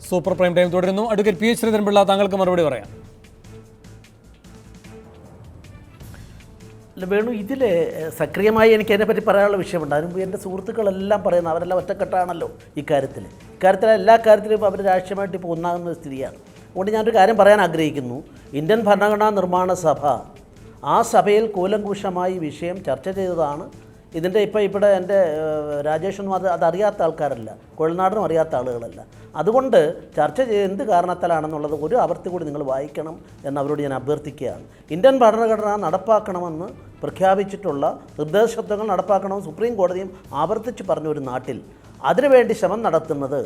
Super prime time തുടരുന്നു. Advocate P H Sreedharan Pillai, താങ്കൾക്ക് മറുപടി പറയാം. വേണു, ഇതിൽ സക്രിയമായി എനിക്ക് അതിനെപ്പറ്റി പറയാനുള്ള വിഷയമുണ്ട്. അതിനുമുമ്പ് എൻ്റെ സുഹൃത്തുക്കളെല്ലാം പറയുന്നത് അവരെല്ലാം ഒറ്റക്കെട്ടാണല്ലോ ഇക്കാര്യത്തിൽ എല്ലാ കാര്യത്തിലും അവർ രാഷ്ട്രീയമായിട്ട് ഇപ്പോൾ ഒന്നാകുന്ന സ്ഥിതിയാണ്. അതുകൊണ്ട് ഞാനൊരു കാര്യം പറയാൻ ആഗ്രഹിക്കുന്നു. ഇന്ത്യൻ ഭരണഘടനാ നിർമ്മാണ സഭ ആ സഭയിൽ കൂലങ്കുഷമായി വിഷയം ചർച്ച ചെയ്തതാണ്. ഇതിൻ്റെ ഇവിടെ എൻ്റെ രാജേഷൊന്നും അതറിയാത്ത ആൾക്കാരല്ല, കുഴൽനാടനും അറിയാത്ത ആളുകളല്ല. അതുകൊണ്ട് ചർച്ച ചെയ്ത് എന്ത് കാരണത്താലാണെന്നുള്ളത് ഒരു ആവർത്തി കൂടി നിങ്ങൾ വായിക്കണം എന്നവരോട് ഞാൻ അഭ്യർത്ഥിക്കുകയാണ്. ഇന്ത്യൻ ഭരണഘടന നടപ്പാക്കണമെന്ന് പ്രഖ്യാപിച്ചിട്ടുള്ള നിർദ്ദേശങ്ങൾ നടപ്പാക്കണമെന്ന് സുപ്രീം കോടതിയും ആവർത്തിച്ച് പറഞ്ഞ ഒരു നാട്ടിൽ അതിനുവേണ്ടി ശ്രമം നടത്തുന്നത്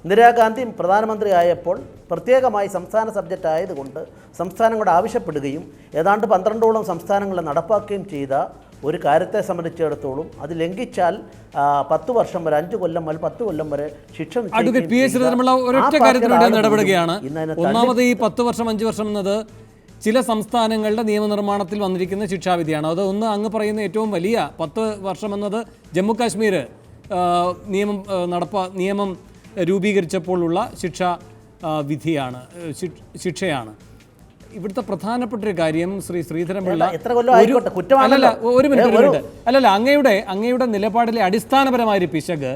ഇന്ദിരാഗാന്ധി പ്രധാനമന്ത്രിയായപ്പോൾ പ്രത്യേകമായി സംസ്ഥാന സബ്ജക്റ്റ് ആയതുകൊണ്ട് സംസ്ഥാനങ്ങളോട് ആവശ്യപ്പെടുകയും ഏതാണ്ട് 12ഓളം സംസ്ഥാനങ്ങളെ നടപ്പാക്കുകയും ചെയ്ത ഒരു കാര്യത്തെ സംബന്ധിച്ചിടത്തോളം അത് ലംഘിച്ചാൽ 10 വർഷം വരെ 5 കൊല്ലം വരെ 10 കൊല്ലം വരെ ശിക്ഷ ഒരൊറ്റ കാര്യത്തിലൂടെ ഇടപെടുകയാണ്. ഒന്നാമത് ഈ 10 വർഷം 5 വർഷം എന്നത് ചില സംസ്ഥാനങ്ങളുടെ നിയമനിർമ്മാണത്തിൽ വന്നിരിക്കുന്ന ശിക്ഷാവിധിയാണ്. അത് ഒന്ന് അങ്ങ് പറയുന്ന ഏറ്റവും വലിയ 10 വർഷം എന്നത് ജമ്മു കാശ്മീർ നിയമം രൂപീകരിച്ചപ്പോഴുള്ള ശിക്ഷയാണ്. ഇവിടുത്തെ പ്രധാനപ്പെട്ട ഒരു കാര്യം ശ്രീധരൻപിള്ള, ഒരു മിനിറ്റ് അങ്ങയുടെ നിലപാടിലെ അടിസ്ഥാനപരമായൊരു പിശക്,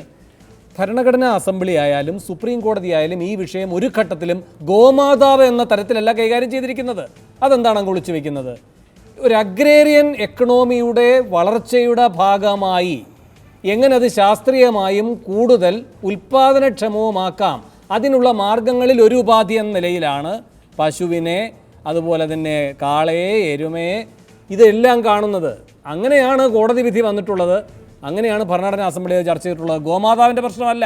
ഭരണഘടനാ അസംബ്ലി ആയാലും സുപ്രീം കോടതി ആയാലും ഈ വിഷയം ഒരു ഘട്ടത്തിലും ഗോമാതാവ് എന്ന തരത്തിലല്ല കൈകാര്യം ചെയ്തിരിക്കുന്നത്. അതെന്താണ് അങ്ങ് ഒളിച്ചു വെക്കുന്നത്? ഒരു അഗ്രേറിയൻ എക്കണോമിയുടെ വളർച്ചയുടെ ഭാഗമായി എങ്ങനെ അത് ശാസ്ത്രീയമായും കൂടുതൽ ഉൽപാദനക്ഷമവുമാക്കാം, അതിനുള്ള മാർഗങ്ങളിൽ ഒരു ഉപാധി എന്ന നിലയിലാണ് പശുവിനെ, അതുപോലെ തന്നെ കാളയെ, എരുമയെ, ഇതെല്ലാം കാണുന്നത്. അങ്ങനെയാണ് കോടതി വിധി വന്നിട്ടുള്ളത്, അങ്ങനെയാണ് ഭരണഘടനാ അസംബ്ലിയിൽ ചർച്ച ചെയ്തിട്ടുള്ളത്. ഗോമാതാവിൻ്റെ പ്രശ്നമല്ല.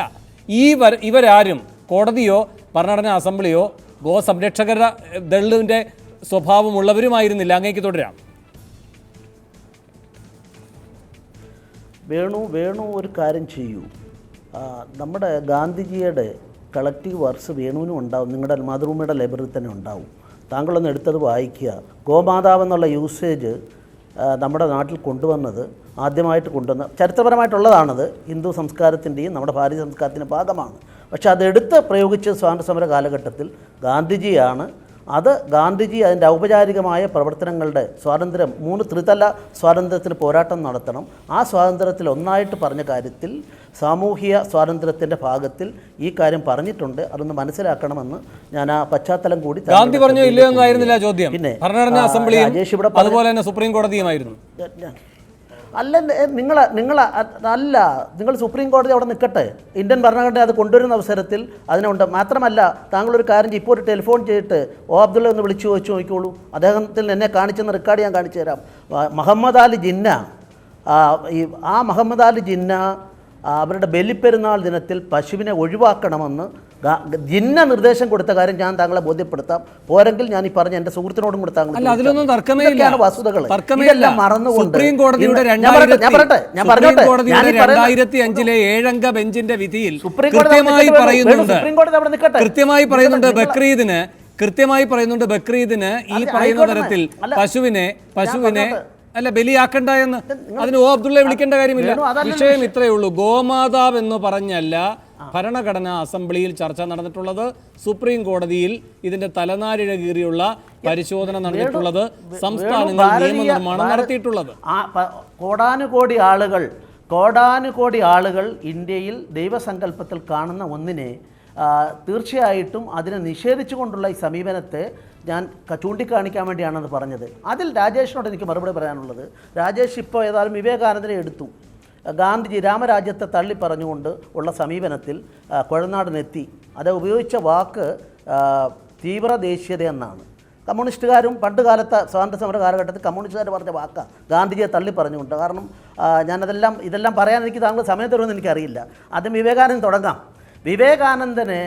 ഇവരാരും കോടതിയോ ഭരണഘടനാ അസംബ്ലിയോ ഗോസംരക്ഷകര ദളിന്റെ സ്വഭാവമുള്ളവരുമായിരുന്നില്ല. അങ്ങേക്ക് തുടരാം. വേണു ഒരു കാര്യം ചെയ്യൂ. നമ്മുടെ ഗാന്ധിജിയുടെ കളക്റ്റീവ് വർക്ക്സ് വേണുവിനും ഉണ്ടാവും, നിങ്ങളുടെ മാതൃഭൂമിയുടെ ലൈബ്രറിയിൽ തന്നെ ഉണ്ടാവും. താങ്കളൊന്ന് എടുത്തത് വായിക്കുക. ഗോമാതാവ് എന്നുള്ള യൂസേജ് നമ്മുടെ നാട്ടിൽ ആദ്യമായിട്ട് കൊണ്ടുവന്ന ചരിത്രപരമായിട്ടുള്ളതാണത്. ഹിന്ദു സംസ്കാരത്തിൻ്റെയും നമ്മുടെ ഭാരതീയ സംസ്കാരത്തിൻ്റെ ഭാഗമാണ്. പക്ഷേ അതെടുത്ത് പ്രയോഗിച്ച സ്വാതന്ത്ര്യസമര കാലഘട്ടത്തിൽ ഗാന്ധിജിയാണ്. ഗാന്ധിജി അതിൻ്റെ ഔപചാരികമായ പ്രവർത്തനങ്ങളുടെ സ്വാതന്ത്ര്യം 3 ത്രിതല സ്വാതന്ത്ര്യത്തിന് പോരാട്ടം നടത്തണം. ആ സ്വാതന്ത്ര്യത്തിൽ ഒന്നായിട്ട് പറഞ്ഞ കാര്യത്തിൽ സാമൂഹിക സ്വാതന്ത്ര്യത്തിൻ്റെ ഭാഗത്തിൽ ഈ കാര്യം പറഞ്ഞിട്ടുണ്ട്. അതൊന്ന് മനസ്സിലാക്കണമെന്ന് ഞാൻ ആ പശ്ചാത്തലം കൂടി. ഗാന്ധി പറഞ്ഞു ഇല്ലയെന്നായിരുന്നില്ല ചോദ്യം. പിന്നെ ഭരണഘടനാ അസംബ്ലിയും അതുപോലെ തന്നെ സുപ്രീം കോടതിയുമായിരുന്നു. നിങ്ങൾ സുപ്രീം കോടതി അവിടെ നിൽക്കട്ടെ. ഇന്ത്യൻ ഭരണഘടന അത് കൊണ്ടുവരുന്ന അവസരത്തിൽ അതിനുണ്ട്. മാത്രമല്ല, താങ്കളൊരു കാര്യം ഇപ്പോൾ ഒരു ടെലിഫോൺ ചെയ്തിട്ട് അബ്ദുള്ള ഒന്ന് വിളിച്ചു ചോദിച്ചു നോക്കിക്കോളൂ. അദ്ദേഹത്തിൽ എന്നെ കാണിച്ചെന്ന റെക്കോർഡ് ഞാൻ കാണിച്ചു തരാം. മുഹമ്മദ് അലി ജിന്ന അവരുടെ ബലിപ്പെരുന്നാൾ ദിനത്തിൽ പശുവിനെ ഒഴിവാക്കണമെന്ന് ജിന്ന നിർദ്ദേശം കൊടുത്ത കാര്യം ഞാൻ താങ്കളെ ബോധ്യപ്പെടുത്താം. പോരെങ്കിൽ ഞാൻ ഈ പറഞ്ഞ എൻ്റെ സുഹൃത്തിനോടും കൂടെ താങ്കൾ വസ്തുതകൾ ഇതെല്ലാം മറന്നുകൊണ്ട് കൃത്യമായി പറയുന്നുണ്ട് ബക്രീദിന് ഈ പറയുന്ന തരത്തിൽ പശുവിനെ ബലിയാക്കണ്ട എന്ന്. അതിന് അബ്ദുള്ള വിളിക്കേണ്ട കാര്യമില്ല. വിഷയം ഇത്രയേ ഉള്ളൂ. ഗോമാതാവ് എന്ന് പറഞ്ഞല്ല ഭരണഘടനാ അസംബ്ലിയിൽ ചർച്ച നടന്നിട്ടുള്ളത്. സുപ്രീം കോടതിയിൽ ഇതിന്റെ തലനാരിഴ കീറിയുള്ള പരിശോധന നടന്നിട്ടുള്ളത്. സംസ്ഥാനങ്ങൾ നിയമനിർമ്മാണം നടത്തിയിട്ടുള്ളത്. കോടാനുകോടി ആളുകൾ ഇന്ത്യയിൽ ദൈവസങ്കല്പത്തിൽ കാണുന്ന ഒന്നിനെ തീർച്ചയായിട്ടും അതിനെ നിഷേധിച്ചുകൊണ്ടുള്ള ഈ സമീപനത്തെ ഞാൻ ചൂണ്ടിക്കാണിക്കാൻ വേണ്ടിയാണത് പറഞ്ഞത്. അതിൽ രാജേഷിനോട് എനിക്ക് മറുപടി പറയാനുള്ളത്, രാജേഷ് ഇപ്പോൾ ഏതായാലും വിവേകാനന്ദനെ എടുത്തു. ഗാന്ധിജി രാമരാജ്യത്തെ തള്ളി പറഞ്ഞുകൊണ്ട് ഉള്ള സമീപനത്തിൽ കുഴൽനാടനെത്തി. അത് ഉപയോഗിച്ച വാക്ക് തീവ്ര ദേശീയത എന്നാണ്. കമ്മ്യൂണിസ്റ്റുകാരും പണ്ട് കാലത്ത് സ്വാതന്ത്ര്യസമര കാലഘട്ടത്തിൽ കമ്മ്യൂണിസ്റ്റുകാർ പറഞ്ഞ വാക്കാണ് ഗാന്ധിജിയെ തള്ളി പറഞ്ഞുകൊണ്ട്. കാരണം ഇതെല്ലാം പറയാൻ എനിക്ക് താങ്കൾ സമയം തരുമെന്ന് എനിക്കറിയില്ല. ആദ്യം വിവേകാനന്ദൻ തുടങ്ങാം. വിവേകാനന്ദനെ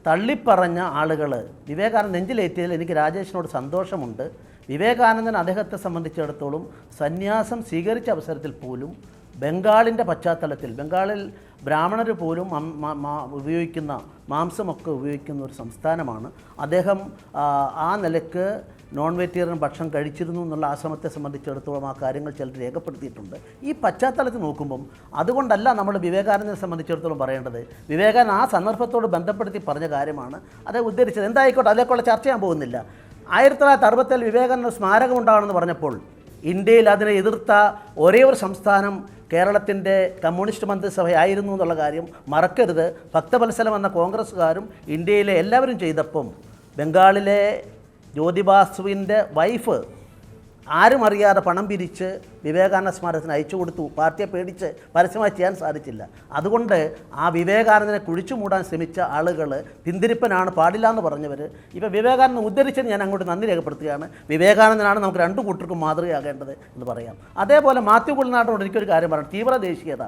തള്ളിപ്പറഞ്ഞ ആളുകൾ വിവേകാനന്ദൻ നെഞ്ചിലേറ്റിയതിൽ എനിക്ക് രാജേഷിനോട് സന്തോഷമുണ്ട്. വിവേകാനന്ദൻ അദ്ദേഹത്തെ സംബന്ധിച്ചിടത്തോളം സന്യാസം സ്വീകരിച്ച അവസരത്തിൽ പോലും ബംഗാളിൻ്റെ പശ്ചാത്തലത്തിൽ, ബംഗാളിൽ ബ്രാഹ്മണർ പോലും ഉപയോഗിക്കുന്ന മാംസമൊക്കെ ഉപയോഗിക്കുന്ന ഒരു സംസ്ഥാനമാണ് അദ്ദേഹം. ആ നിലയ്ക്ക് നോൺ വെജിറ്റേറിയൻ ഭക്ഷണം കഴിച്ചിരുന്നു എന്നുള്ള ആശ്രമത്തെ സംബന്ധിച്ചിടത്തോളം ആ കാര്യങ്ങൾ ചിലർ രേഖപ്പെടുത്തിയിട്ടുണ്ട്. ഈ പശ്ചാത്തലത്തിൽ നോക്കുമ്പം അതുകൊണ്ടല്ല നമ്മൾ വിവേകാനന്ദനെ സംബന്ധിച്ചിടത്തോളം പറയേണ്ടത്. വിവേകാനന്ദൻ ആ സന്ദർഭത്തോട് ബന്ധപ്പെടുത്തി പറഞ്ഞ കാര്യമാണ് അത് ഉദ്ധരിച്ചത്. എന്തായിക്കോട്ടെ, അതിലേക്കുള്ള ചർച്ച ചെയ്യാൻ പോകുന്നില്ല. 1967 വിവേകാനന്ദ സ്മാരകം ഉണ്ടാകണമെന്ന് പറഞ്ഞപ്പോൾ ഇന്ത്യയിൽ അതിനെ എതിർത്ത ഒരേ ഒരു സംസ്ഥാനം കേരളത്തിൻ്റെ കമ്മ്യൂണിസ്റ്റ് മന്ത്രിസഭയായിരുന്നു എന്നുള്ള കാര്യം മറക്കരുത്. ഭക്തവത്സലം എന്ന കോൺഗ്രസ്സുകാരും ഇന്ത്യയിലെ എല്ലാവരും ചെയ്തപ്പം ബംഗാളിലെ ജ്യോതിബാസുവിൻ്റെ വൈഫ് ആരും അറിയാതെ പണം പിരിച്ച് വിവേകാനന്ദ സ്മാരകത്തിന് അയച്ചു കൊടുത്തു. പാർട്ടിയെ പേടിച്ച് പരസ്യമായി ചെയ്യാൻ സാധിച്ചില്ല. അതുകൊണ്ട് ആ വിവേകാനന്ദനെ കുഴിച്ചു മൂടാൻ ശ്രമിച്ച ആളുകൾ പിന്തിരിപ്പനാണ്, പാടില്ല എന്ന് പറഞ്ഞവർ ഇപ്പോൾ വിവേകാനന്ദൻ ഉദ്ധരിച്ചത് ഞാൻ അങ്ങോട്ട് നന്ദി രേഖപ്പെടുത്തുകയാണ്. വിവേകാനന്ദനാണ് നമുക്ക് രണ്ടു കൂട്ടർക്കും മാതൃകയാകേണ്ടത് എന്ന് പറയാം. അതേപോലെ മാത്യു കുഴൽനാടനോട് എനിക്കൊരു കാര്യം പറയണം. തീവ്രദേശീയത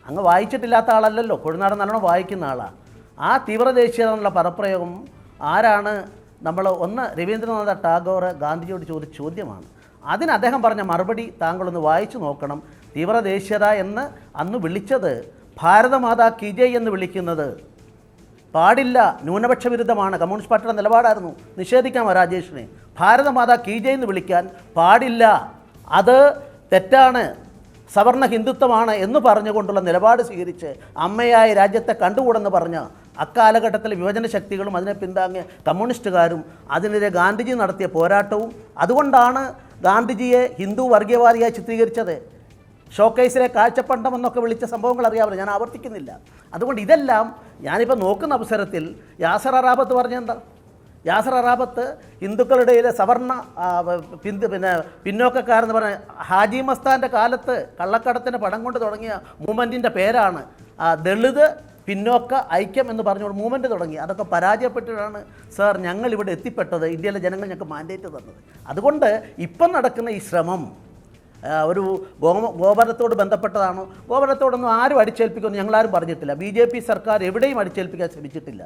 അങ്ങ് വായിച്ചിട്ടില്ലാത്ത ആളല്ലല്ലോ, കുഴൽനാടൻ നല്ലോണം വായിക്കുന്ന ആളാണ്. ആ തീവ്രദേശീയത എന്നുള്ള പദപ്രയോഗം ആരാണ്? നമ്മൾ ഒന്ന് രവീന്ദ്രനാഥ ടാഗോർ ഗാന്ധിജിയോട് ചോദിച്ച ചോദ്യമാണ്. അതിന് അദ്ദേഹം പറഞ്ഞ മറുപടി താങ്കളൊന്ന് വായിച്ചു നോക്കണം. തീവ്രദേശീയത എന്ന് അന്ന് വിളിച്ചത് ഭാരതമാതാ കി ജയ് എന്ന് വിളിക്കുന്നത് പാടില്ല, ന്യൂനപക്ഷ വിരുദ്ധമാണ്. കമ്മ്യൂണിസ്റ്റ് പാർട്ടിയുടെ നിലപാടായിരുന്നു. നിഷേധിക്കാമോ രാജേഷിനെ? ഭാരതമാതാ കി ജയ് എന്ന് വിളിക്കാൻ പാടില്ല, അത് തെറ്റാണ്, സവർണ ഹിന്ദുത്വമാണ് എന്ന് പറഞ്ഞുകൊണ്ടുള്ള നിലപാട് സ്വീകരിച്ച് അമ്മയായ രാജ്യത്തെ കണ്ടുകൂടെന്ന് പറഞ്ഞ അക്കാലഘട്ടത്തിലെ വിഭജന ശക്തികളും അതിനെ പിന്താങ്ങിയ കമ്മ്യൂണിസ്റ്റുകാരും അതിനെതിരെ ഗാന്ധിജി നടത്തിയ പോരാട്ടവും, അതുകൊണ്ടാണ് ഗാന്ധിജിയെ ഹിന്ദു വർഗീയവാദിയായി ചിത്രീകരിച്ചത്. ഷോക്കേസിലെ കാഴ്ചപ്പണ്ടമെന്നൊക്കെ വിളിച്ച സംഭവങ്ങൾ അറിയാമല്ലോ, ഞാൻ ആവർത്തിക്കുന്നില്ല. അതുകൊണ്ട് ഇതെല്ലാം ഞാനിപ്പോൾ നോക്കുന്ന അവസരത്തിൽ യാസർ അറാബത്ത് പറഞ്ഞെന്താ? യാസർ അറാബത്ത് ഹിന്ദുക്കളുടെ സവർണ പിന്നോക്കക്കാരെന്ന് പറഞ്ഞ ഹാജി മസ്താൻ്റെ കാലത്ത് കള്ളക്കടത്തിന് പണം കൊണ്ട് തുടങ്ങിയ മൂവ്മെൻറ്റിൻ്റെ പേരാണ് ദളിത് പിന്നോക്ക ഐക്യം എന്ന് പറഞ്ഞുകൊണ്ട് മൂവ്മെൻറ്റ് തുടങ്ങി. അതൊക്കെ പരാജയപ്പെട്ടിട്ടാണ് സാർ ഞങ്ങളിവിടെ എത്തിപ്പെട്ടത്. ഇന്ത്യയിലെ ജനങ്ങൾ ഞങ്ങൾക്ക് മാൻഡേറ്റ് തന്നത്. അതുകൊണ്ട് ഇപ്പം നടക്കുന്ന ഈ ശ്രമം ഒരു ഗോപനത്തോട് ബന്ധപ്പെട്ടതാണോ? ഗോപനത്തോടൊന്നും ആരും അടിച്ചേൽപ്പിക്കുമെന്ന് ഞങ്ങളാരും പറഞ്ഞിട്ടില്ല. BJP സർക്കാർ എവിടെയും അടിച്ചേൽപ്പിക്കാൻ ശ്രമിച്ചിട്ടില്ല.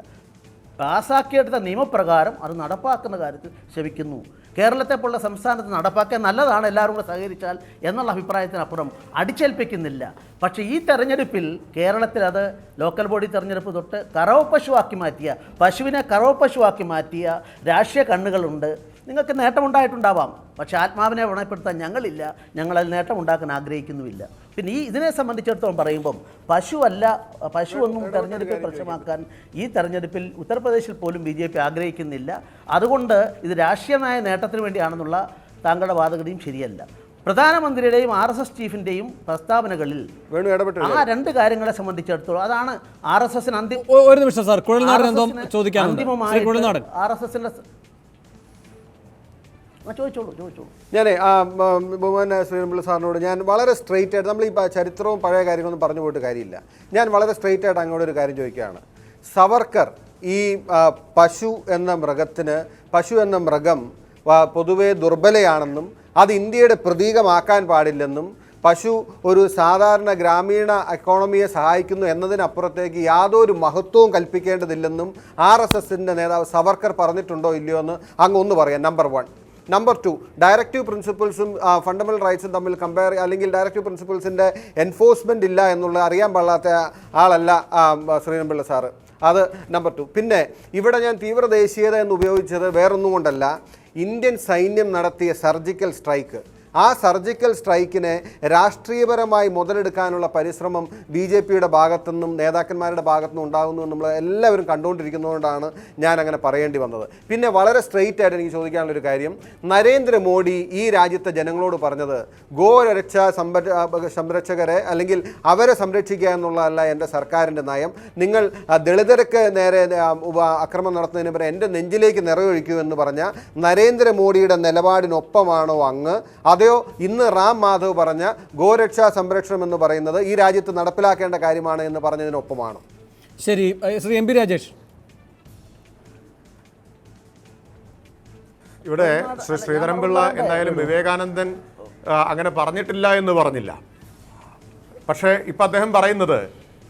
പാസ്സാക്കിയെടുത്ത നിയമപ്രകാരം അത് നടപ്പാക്കുന്ന കാര്യത്തിൽ ശ്രമിക്കുന്നു. കേരളത്തെ പോലുള്ള സംസ്ഥാനത്ത് നടപ്പാക്കാൻ നല്ലതാണ്, എല്ലാവരും കൂടെ സഹകരിച്ചാൽ എന്നുള്ള അഭിപ്രായത്തിനപ്പുറം അടിച്ചേൽപ്പിക്കുന്നില്ല. പക്ഷേ ഈ തെരഞ്ഞെടുപ്പിൽ കേരളത്തിൽ അത് ലോക്കൽ ബോഡി തെരഞ്ഞെടുപ്പ് തൊട്ട് കറവ പശുവാക്കി മാറ്റിയ, പശുവിനെ കറവ പശുവാക്കി മാറ്റിയ രാഷ്ട്രീയ കണ്ണുകളുണ്ട്. നിങ്ങൾക്ക് നേട്ടമുണ്ടായിട്ടുണ്ടാവാം, പക്ഷേ ആത്മാവിനെ വ്രണപ്പെടുത്താൻ ഞങ്ങളില്ല, ഞങ്ങളതിൽ നേട്ടമുണ്ടാക്കാൻ ആഗ്രഹിക്കുന്നുമില്ല. പിന്നെ ഇതിനെ സംബന്ധിച്ചിടത്തോളം പറയുമ്പം പശുവൊന്നും തെരഞ്ഞെടുപ്പിൽ പ്രശ്നമാക്കാൻ ഈ തെരഞ്ഞെടുപ്പിൽ ഉത്തർപ്രദേശിൽ പോലും BJP ആഗ്രഹിക്കുന്നില്ല. അതുകൊണ്ട് ഇത് രാഷ്ട്രീയമായ നേട്ടത്തിന് വേണ്ടിയാണെന്നുള്ള താങ്കളുടെ വാദഗതിയും ശരിയല്ല. പ്രധാനമന്ത്രിയുടെയും RSS ചീഫിൻ്റെയും പ്രസ്താവനകളിൽ ആ രണ്ട് കാര്യങ്ങളെ സംബന്ധിച്ചിടത്തോളം അതാണ് RSSന് അന്തിമമായി RSSൻ്റെ ചോദിച്ചോളൂ. ഞാൻ ബഹുമാന ശ്രീധരൻപിള്ള സാറിനോട് ഞാൻ വളരെ സ്ട്രെയിറ്റ് ആയിട്ട്, നമ്മൾ ഈ ചരിത്രവും പഴയ കാര്യങ്ങളൊന്നും പറഞ്ഞു പോയിട്ട് കാര്യമില്ല, ഞാൻ വളരെ സ്ട്രെയിറ്റ് ആയിട്ട് അങ്ങോട്ട് ഒരു കാര്യം ചോദിക്കുകയാണ്. സവർക്കർ ഈ പശു എന്ന മൃഗം പൊതുവെ ദുർബലയാണെന്നും അത് ഇന്ത്യയുടെ പ്രതീകമാക്കാൻ പാടില്ലെന്നും പശു ഒരു സാധാരണ ഗ്രാമീണ എക്കോണമിയെ സഹായിക്കുന്നു എന്നതിനപ്പുറത്തേക്ക് യാതൊരു മഹത്വവും കൽപ്പിക്കേണ്ടതില്ലെന്നും RSSൻ്റെ നേതാവ് സവർക്കർ പറഞ്ഞിട്ടുണ്ടോ ഇല്ലയോ എന്ന് അങ്ങ് ഒന്ന് പറയാം. നമ്പർ 1. നമ്പർ 2, ഡയറക്റ്റീവ് പ്രിൻസിപ്പിൾസും ഫണ്ടമെൻ്റൽ റൈറ്റ്സും തമ്മിൽ അല്ലെങ്കിൽ ഡയറക്റ്റീവ് പ്രിൻസിപ്പിൾസിൻ്റെ എൻഫോഴ്സ്മെൻ്റ് ഇല്ല എന്നുള്ള അറിയാൻ പാടില്ലാത്ത ആളല്ല ശ്രീധരൻപിള്ള സാറ്. അത് നമ്പർ 2. പിന്നെ ഇവിടെ ഞാൻ തീവ്രദേശീയത എന്ന് ഉപയോഗിച്ചത് വേറൊന്നും കൊണ്ടല്ല, ഇന്ത്യൻ സൈന്യം നടത്തിയ സർജിക്കൽ സ്ട്രൈക്ക്, ആ സർജിക്കൽ സ്ട്രൈക്കിനെ രാഷ്ട്രീയപരമായി മുതലെടുക്കാനുള്ള പരിശ്രമം BJPയുടെ ഭാഗത്തുനിന്നും നേതാക്കന്മാരുടെ ഭാഗത്തുനിന്നും ഉണ്ടാകുന്നു നമ്മൾ എല്ലാവരും കണ്ടുകൊണ്ടിരിക്കുന്നതുകൊണ്ടാണ് ഞാൻ അങ്ങനെ പറയേണ്ടി വന്നത്. പിന്നെ വളരെ സ്ട്രെയിറ്റ് ആയിട്ട് എനിക്ക് ചോദിക്കാനുള്ളൊരു കാര്യം, നരേന്ദ്രമോദി ഈ രാജ്യത്തെ ജനങ്ങളോട് പറഞ്ഞത് ഗോരക്ഷാ സംരക്ഷകരെ അല്ലെങ്കിൽ അവരെ സംരക്ഷിക്കുക എന്നുള്ളതല്ല എൻ്റെ സർക്കാരിൻ്റെ നയം, നിങ്ങൾ ദളിതർക്ക് നേരെ ആക്രമണം നടത്തുന്നതിന് പകരം എൻ്റെ നെഞ്ചിലേക്ക് നിറയൊഴിക്കൂ എന്ന് പറഞ്ഞ നരേന്ദ്രമോദിയുടെ നിലപാടിനൊപ്പമാണോ അങ്ങ്? അതെയോ ഇന്ന് റാം മാധവ് പറഞ്ഞ ഗോരക്ഷാ സംരക്ഷണം എന്ന് പറയുന്നത് ഈ രാജ്യത്ത് നടപ്പിലാക്കേണ്ട കാര്യമാണ് എന്ന് പറഞ്ഞതിനൊപ്പമാണ്? ശരി, ശ്രീ MP രാജേഷ്. ഇവിടെ ശ്രീ ശ്രീധരൻപിള്ള എന്തായാലും വിവേകാനന്ദൻ അങ്ങനെ പറഞ്ഞിട്ടില്ല എന്ന് പറഞ്ഞില്ല. പക്ഷേ ഇപ്പം അദ്ദേഹം പറയുന്നത്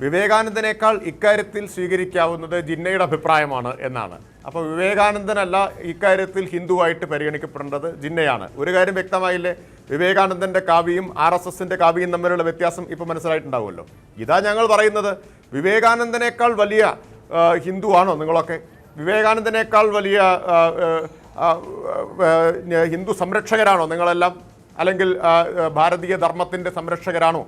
വിവേകാനന്ദനേക്കാൾ ഇക്കാര്യത്തിൽ സ്വീകരിക്കാവുന്നത് ജിന്നയുടെ അഭിപ്രായമാണ് എന്നാണ്. അപ്പോൾ വിവേകാനന്ദനല്ല ഇക്കാര്യത്തിൽ ഹിന്ദുവായിട്ട് പരിഗണിക്കപ്പെടേണ്ടത്, ജിന്നയാണ്. ഒരു കാര്യം വ്യക്തമായില്ലേ? വിവേകാനന്ദൻ്റെ കാവ്യയും RSSൻ്റെ കാവ്യയും തമ്മിലുള്ള വ്യത്യാസം ഇപ്പോൾ മനസ്സിലായിട്ടുണ്ടാവുമല്ലോ. ഇതാ ഞങ്ങൾ പറയുന്നത്, വിവേകാനന്ദനേക്കാൾ വലിയ ഹിന്ദുവാണോ നിങ്ങളൊക്കെ? വിവേകാനന്ദനേക്കാൾ വലിയ ഹിന്ദു സംരക്ഷകരാണോ നിങ്ങളെല്ലാം, അല്ലെങ്കിൽ ഭാരതീയ ധർമ്മത്തിൻ്റെ സംരക്ഷകരാണോ?